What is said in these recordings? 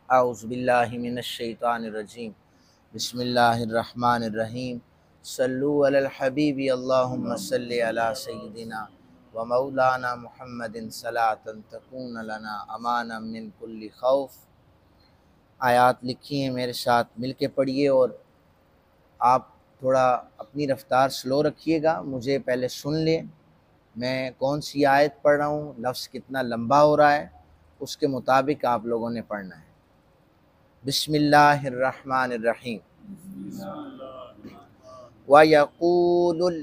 औज़ुबिल्लाहि मिनश्शैतानिर्रजीम बिस्मिल्लाहिर्रहमानिर्रहीम सल्लु अलल हबीबि अल्लाहुम्मा सल्लि अला सय्यिदिना व मौलाना मुहम्मदिन सलातन तकून लना अमाना मिन कुल्ली खौफ। आयात लिखी हैं, मेरे साथ मिल के पढ़िए और आप थोड़ा अपनी रफ़्तार स्लो रखिएगा, मुझे पहले सुन लें। मैं कौन सी आयत पढ़ रहा हूँ, लफ्ज़ कितना लंबा हो रहा है, उसके मुताबिक आप लोगों ने पढ़ना है। बिस्मिल्लाहिर्रहमानिर्रहीम। व यक़ूलुल्लज़ीना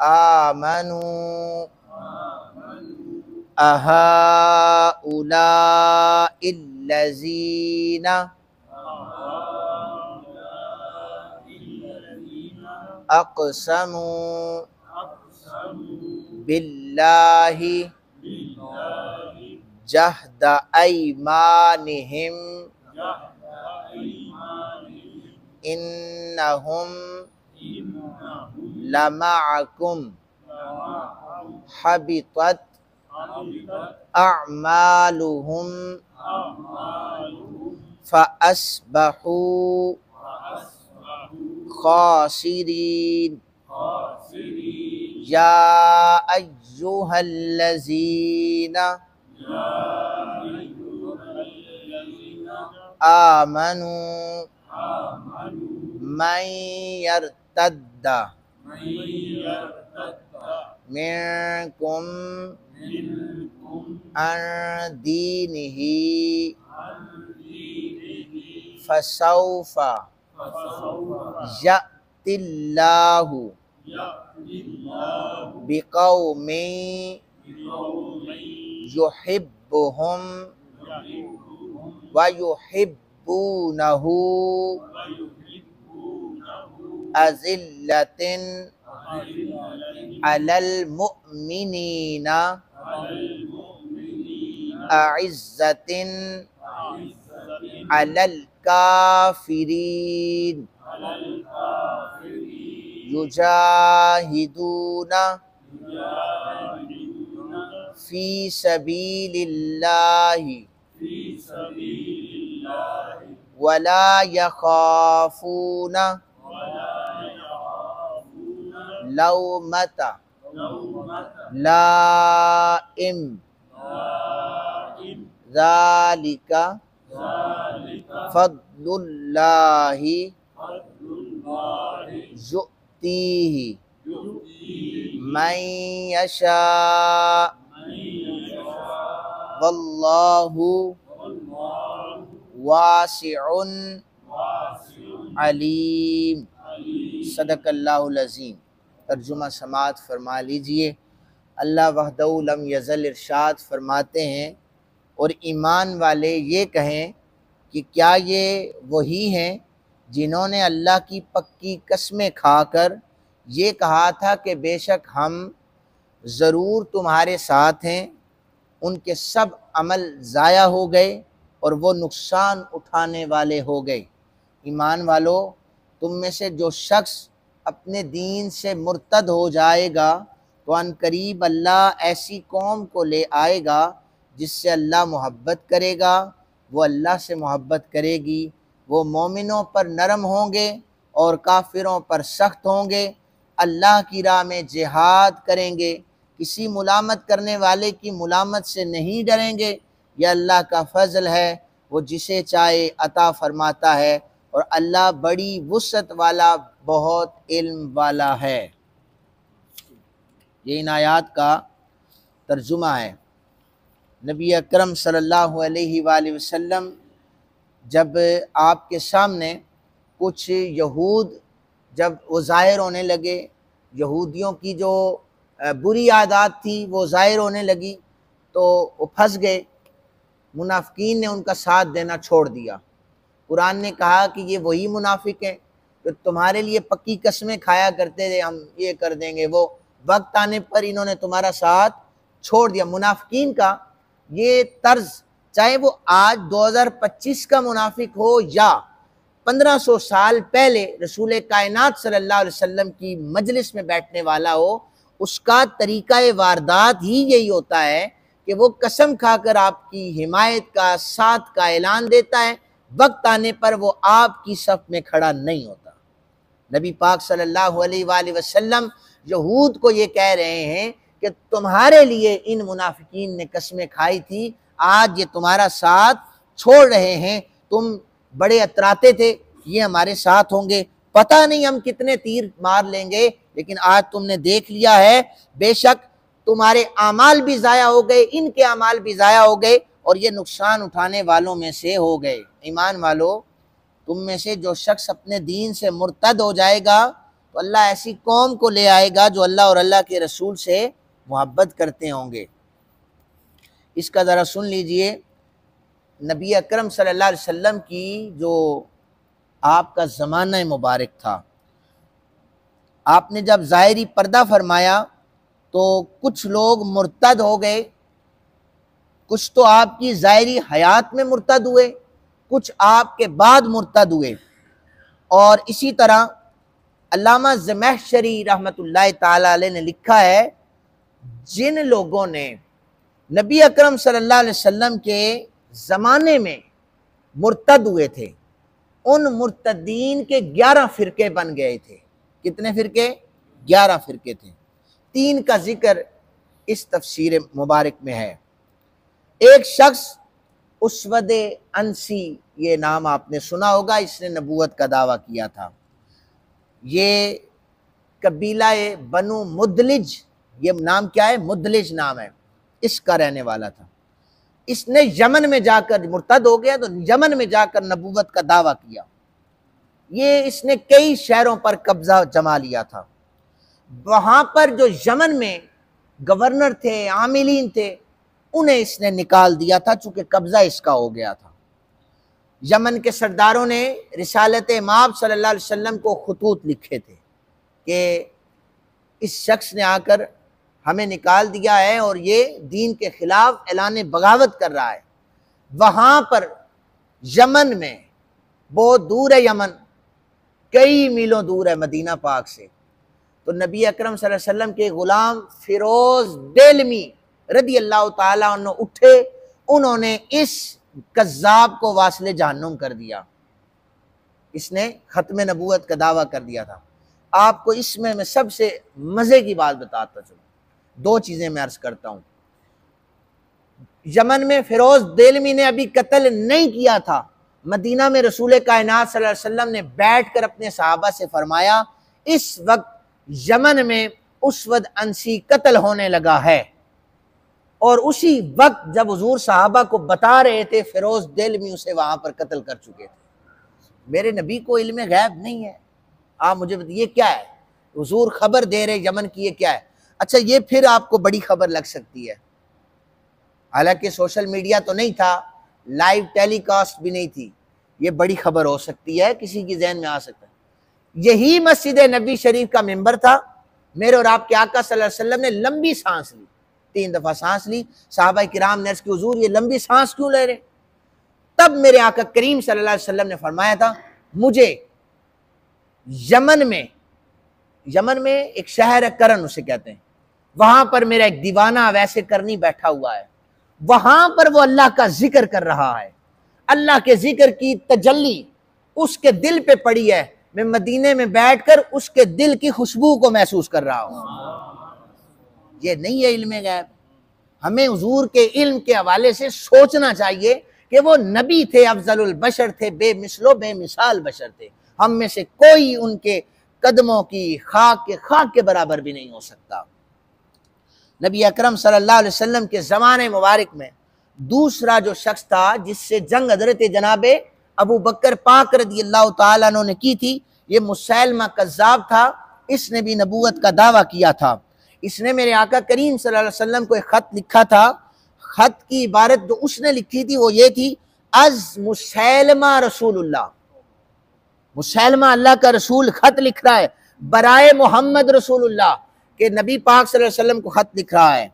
आमनू अहाउलाइल्लज़ीना अक़समू बिल्लाहि जहद ऐमानिहिम इन्नहुम लमअकुम हबितत अअमालुहुम फ़अस्बहू खासिरीन। या अय्युहल्लज़ीना आमनू मन यर्तद्दा मिनकुम अन दीनिही फसौफा यअतिल्लाहु बिक़ौमिन युहिब्बुहुम व युहिब्बूनहु अज़िल्लतिन अलल मुअमिनीना अइज़्ज़तिन अलल काफ़िरीन युजाहिदूना फ़ी सबीलिल्लाहि वला यख़ाफ़ूना लौमता लाइम ज़ालिका फ़द्लुल्लाहि युअतीहि मन यशा वल्लाहु वासिउन अलीम। सदक़ल्लाहुल अज़ीम। तर्जुमा समात फरमा लीजिए। अल्लाह वहदहु लम यज़ल इरशाद फरमाते हैं, और ईमान वाले ये कहें कि क्या ये वही हैं जिन्होंने अल्लाह की पक्की कसमें खाकर ये कहा था कि बेशक हम ज़रूर तुम्हारे साथ हैं। उनके सब अमल ज़ाया हो गए और वो नुकसान उठाने वाले हो गए। ईमान वालों, तुम में से जो शख्स अपने दीन से मुर्तद हो जाएगा तो अनकरीब अल्लाह ऐसी कौम को ले आएगा जिससे अल्लाह मोहब्बत करेगा, वो अल्लाह से मोहब्बत करेगी। वो मोमिनों पर नरम होंगे और काफिरों पर सख्त होंगे। अल्लाह की राह में जिहाद करेंगे, किसी मुलामत करने वाले की मुलामत से नहीं डरेंगे। यह अल्लाह का फ़ज़ल है, वो जिसे चाहे अता फरमाता है, और अल्लाह बड़ी वुसअत वाला, बहुत इल्म वाला है। ये इन आयात का तर्जुमा है। नबी अकरम सल्लल्लाहु अलैहि वसल्लम जब आपके सामने कुछ यहूद जब वो ज़ाहिर होने लगे, यहूदियों की जो बुरी आदत थी वो ज़ाहिर होने लगी, तो वो फंस गए। मुनाफिकीन ने उनका साथ देना छोड़ दिया। कुरान ने कहा कि ये वही मुनाफिक हैं जो तुम्हारे लिए पक्की कसमें खाया करते थे, हम ये कर देंगे, वो वक्त आने पर इन्होंने तुम्हारा साथ छोड़ दिया। मुनाफिकीन का ये तर्ज, चाहे वो आज 2025 का मुनाफिक हो या 1500 साल पहले रसूल कायनात सल्लल्लाहु अलैहि वसल्लम की मजलिस में बैठने वाला हो, उसका तरीका वारदात ही यही होता है कि वो कसम खाकर आपकी हिमायत का, साथ का ऐलान देता है, वक्त आने पर वो आपकी सफ में खड़ा नहीं होता। नबी पाक सल्लल्लाहु अलैहि वसल्लम यहूद को ये कह रहे हैं कि तुम्हारे लिए इन मुनाफिकीन ने कसमें खाई थी, आज ये तुम्हारा साथ छोड़ रहे हैं। तुम बड़े अतराते थे ये हमारे साथ होंगे, पता नहीं हम कितने तीर मार लेंगे, लेकिन आज तुमने देख लिया है, बेशक तुम्हारे आमाल भी ज़ाया हो गए, इनके आमाल भी ज़ाया हो गए और ये नुकसान उठाने वालों में से हो गए। ईमान वालों, तुम में से जो शख्स अपने दीन से मुर्तद हो जाएगा तो अल्लाह ऐसी कौम को ले आएगा जो अल्लाह और अल्लाह के रसूल से मोहब्बत करते होंगे। इसका ज़रा सुन लीजिए, नबी अकरम सल्लल्लाहु अलैहि वसल्लम की जो आपका ज़माना मुबारक था, आपने जब ज़ाहिरी पर्दा फरमाया तो कुछ लोग मुर्तद हो गए, कुछ तो आपकी ज़ाहिरी हयात में मुर्तद हुए, कुछ आपके बाद मुर्तद हुए। और इसी तरह अल्लामा ज़मख़शरी रहमतुल्लाह ताला अलैह ने लिखा है, जिन लोगों ने नबी अकरम सल्लल्लाहु अलैहि वसल्लम के ज़माने में मुर्तद हुए थे, उन मुर्तदीन के 11 फ़िरके बन गए थे। कितने फ़िरके? 11 फ़िरके थे। 3 का जिक्र इस तफसीर मुबारक में है। एक शख्स उसवद अंसी, ये नाम आपने सुना होगा, इसने नबूवत का दावा किया था। ये कबीला बनु मुदलिज, ये नाम क्या है? मुदलिज नाम है, इसका रहने वाला था। इसने यमन में जाकर मुर्तद हो गया, तो यमन में जाकर नबूवत का दावा किया। ये इसने कई शहरों पर कब्जा जमा लिया था। वहां पर जो यमन में गवर्नर थे, आमिलीन थे, उन्हें इसने निकाल दिया था, चूंकि कब्जा इसका हो गया था। यमन के सरदारों ने रिसालत माब सल्लल्लाहु अलैहि वसल्लम को खुतूत लिखे थे कि इस शख्स ने आकर हमें निकाल दिया है और ये दीन के खिलाफ ऐलान बगावत कर रहा है। वहां पर यमन में, बहुत दूर है यमन, कई मीलों दूर है मदीना पाक से, तो नबी अकरम सल्लल्लाहु अलैहि वसल्लम के गुलाम फिरोज देलमी रदी अल्लाह ताला अन्हु उठे, उन्होंने इस कज़्ज़ाब को वासिले जहन्नुम कर दिया। इसने खत्म नबूवत का दावा कर दिया था। आपको इसमें मैं सबसे मजे की बात बताता चलूं, 2 चीजें मैं अर्ज करता हूं। यमन में फिरोज देलमी ने अभी कत्ल नहीं किया था, मदीना में रसूल कायनात सल्लल्लाहु अलैहि वसल्लम ने बैठकर अपने सहाबा से फरमाया, इस वक्त यमन में उसवद अंसी कत्ल होने लगा है। और उसी वक्त जब हुजूर सहाबा को बता रहे थे, फिरोज देलमी उसे वहां पर कत्ल कर चुके थे। मेरे नबी को इल्म गैब नहीं है, आप मुझे बताइए क्या है? हुजूर खबर दे रहे यमन की, ये क्या है? अच्छा, ये फिर आपको बड़ी खबर लग सकती है। हालांकि सोशल मीडिया तो नहीं था, लाइव टेलीकास्ट भी नहीं थी, ये बड़ी खबर हो सकती है, किसी की ज़हन में आ सकता है। यही मस्जिद नबी शरीफ का मिंबर था। मेरे और आपके आका सल्लल्लाहु अलैहि वसल्लम ने लंबी सांस ली, 3 दफा सांस ली। साहबा किराम ने अर्ज़ की, हुजूर ये लंबी सांस क्यों ले रहे? तब मेरे आका करीम सल्लल्लाहु अलैहि वसल्लम ने फरमाया था, मुझे यमन में एक शहर है, करन उसे कहते हैं, वहां पर मेरा एक दीवाना वैसे करनी बैठा हुआ है, वहां पर वो अल्लाह का जिक्र कर रहा है, अल्लाह के जिक्र की तजल्ली उसके दिल पे पड़ी है। मैं मदीने में बैठकर उसके दिल की खुशबू को महसूस कर रहा हूं। ये नहीं है इल्म गैब। हमें हुजूर के इल्म के हवाले से सोचना चाहिए कि वो नबी थे, अफजलुल बशर थे, बेमिसलो बेमिसाल बशर थे। हम में से कोई उनके कदमों की खाक के बराबर भी नहीं हो सकता। नबी अकरम सल्लल्लाहु अलैहि वसल्लम के ज़माने मुबारक में दूसरा जो शख्स था जिससे जंग हज़रत जनाबे अबू बकर पाक रज़ियल्लाहु ताला अन्हु ने की थी, ये मुसैलमा कज़्ज़ाब था। इसने भी नबूवत का दावा किया था। इसने मेरे आका करीम सल्लल्लाहु अलैहि वसल्लम को एक खत लिखा था। खत की इबारत जो उसने लिखी थी वो ये थी, अज मुसैलमा रसूलुल्लाह, मुसैलमा अल्लाह का रसूल खत लिख रहा है बराए मोहम्मद रसूलुल्लाह के नबी पाक सल्लल्लाहु अलैहि वसल्लम को खत लिख रहा है।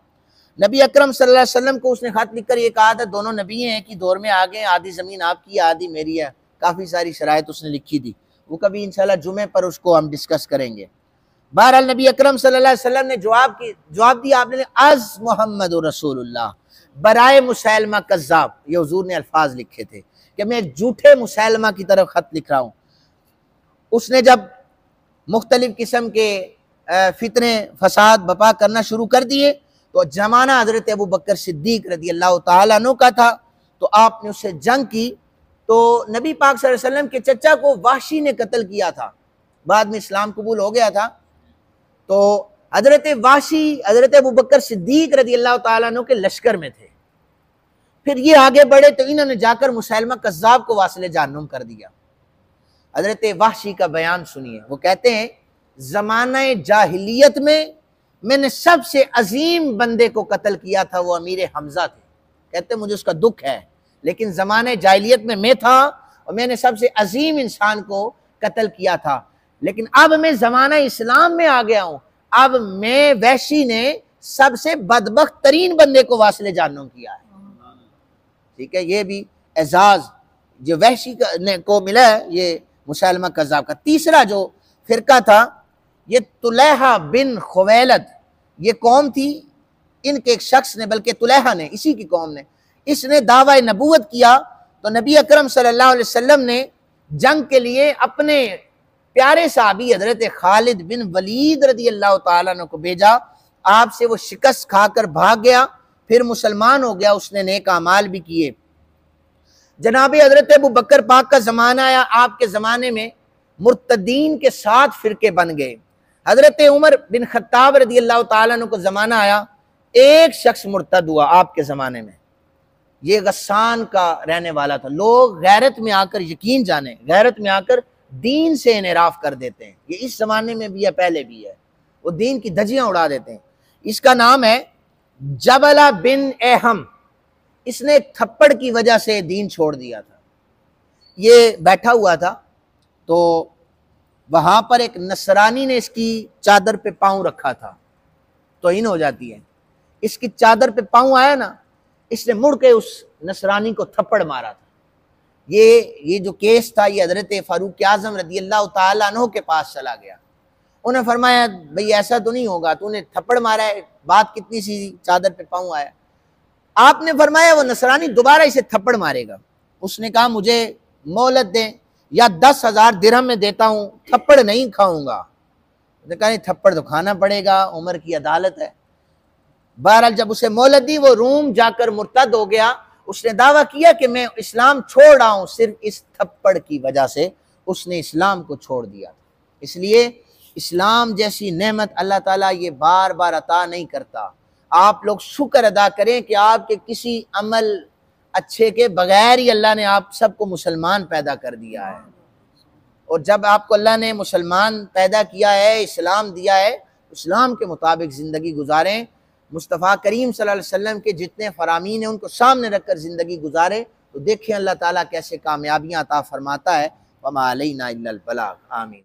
नबी अकरम सल्लल्लाहु अलैहि वसल्लम को उसने खत लिखकर ये कहा था, दोनों नबी हैं कि दौर में आ गए, आधी ज़मीन आपकी आधी मेरी है। काफ़ी सारी शराइत उसने लिखी थी, वो कभी इंशाल्लाह जुमे पर उसको हम डिस्कस करेंगे। बहरहाल नबी अकरम सल्लल्लाहु अलैहि वसल्लम ने जवाब दिया आपने, अज मोहम्मद रसूलुल्लाह बराए मुसैलमा कज़्ज़ाब, ये हुजूर ने अल्फाज लिखे थे कि मैं एक झूठे मुसैलमा की तरफ खत लिख रहा हूँ। उसने जब मुख्तलिफ किस्म के फितने फसाद बपा करना शुरू कर दिए तो जमाना हजरत अबू बकर सिद्दीक रज़ी अल्लाह ताला अन्हु का था, तो आपने उससे जंग की। तो नबी पाक सल्लल्लाहु अलैहि वसल्लम के चचा को वाशी ने कत्ल किया था, बाद में इस्लाम कबूल हो गया था। तो हजरत वाशी हजरत अबू बकर सिद्दीक रज़ी अल्लाह ताला अन्हु के लश्कर में थे। फिर ये आगे बढ़े तो इन्होंने जाकर मुसैलमा कज़्ज़ाब को वासिले जहन्नुम कर दिया। हजरत वाशी का बयान सुनिए, वो कहते हैं ज़माना जाहिलियत में मैंने सबसे अजीम बंदे को कत्ल किया था, वो अमीर हमजा थे। कहते मुझे उसका दुख है, लेकिन ज़माने जाहिलियत में मैं था और मैंने सबसे अजीम इंसान को कत्ल किया था, लेकिन अब मैं ज़माना इस्लाम में आ गया हूँ, अब मैं वैशी ने सबसे बदबख्त तरीन बंदे को वासिले जहन्नुम किया है। ठीक है, ये भी एजाज जो वहशी को मिला है, ये मुसैलमा कज़्ज़ाब का। तीसरा जो फिरका था ये तुलैहा बिन खुवैलद, ये कौम थी, इनके एक शख्स ने, बल्कि तुलैहा ने, इसी की कौम ने, इसने दावा नबूवत किया। तो नबी अकरम सल्लल्लाहु अलैहि वसल्लम ने जंग के लिए अपने प्यारे साहबी हजरत खालिद बिन वलीद रज़ी अल्लाह ताला अन्हु को भेजा। आपसे वो शिकस्त खाकर भाग गया, फिर मुसलमान हो गया, उसने नेक अमाल भी किए। जनाब हजरत अबू बकर पाक का ज़माना आया, आपके ज़माने में मुर्तदीन के 7 फिरके बन गए। हजरत उमर बिन खत्ताब रज़ी अल्लाह ताला अन्हु को ज़माना आया, एक शख्स मुर्तद हुआ आपके ज़माने में, ये गस्सान का रहने वाला था। लोग गैरत में आकर, यकीन जाने, गैरत में आकर दीन से इनराफ कर देते हैं, ये इस ज़माने में भी है, पहले भी है, वो दीन की धज्जियाँ उड़ा देते हैं। इसका नाम है जबला बिन एहम, इसने एक थप्पड़ की वजह से दीन छोड़ दिया था। ये बैठा हुआ था तो वहां पर एक नसरानी ने इसकी चादर पे पांव रखा था, तो इन हो जाती है, इसकी चादर पे पांव आया ना, इसने मुड़ के उस नसरानी को थप्पड़ मारा था। ये जो केस था ये हजरत फारूक आजम रज़ी अल्लाह ताला अन्हु के पास चला गया। उन्हें फरमाया भाई ऐसा तो नहीं होगा, तूने थप्पड़ मारा है, बात कितनी सी चादर पे पांव आया। आपने फरमाया वो नसरानी दोबारा इसे थप्पड़ मारेगा। उसने कहा मुझे मोहलत दें या 10,000 दिरहम में देता हूं, थप्पड़ नहीं खाऊंगा। उसने कहा नहीं, थप्पड़ तो खाना पड़ेगा, उमर की अदालत है। बहरहाल जब उसे मोहलत दी, वो रूम जाकर मुर्तद हो गया। उसने दावा किया कि मैं इस्लाम छोड़ रहा हूं, सिर्फ इस थप्पड़ की वजह से उसने इस्लाम को छोड़ दिया। इसलिए इस्लाम जैसी नेमत अल्लाह ताला ये बार बार अता नहीं करता। आप लोग शुक्र अदा करें कि आपके किसी अमल अच्छे के बगैर ही अल्लाह ने आप सबको मुसलमान पैदा कर दिया है। और जब आपको अल्लाह ने मुसलमान पैदा किया है, इस्लाम दिया है, इस्लाम के मुताबिक ज़िंदगी गुजारें। मुस्तफ़ा करीम सल्लल्लाहु अलैहि वसल्लम के जितने फ़रामीन हैं उनको सामने रखकर ज़िंदगी गुजारें, तो देखें अल्लाह ताला कैसे कामयाबियाँ अता फरमाता है। वमा अलैना इल्लल बलाग। आमीन।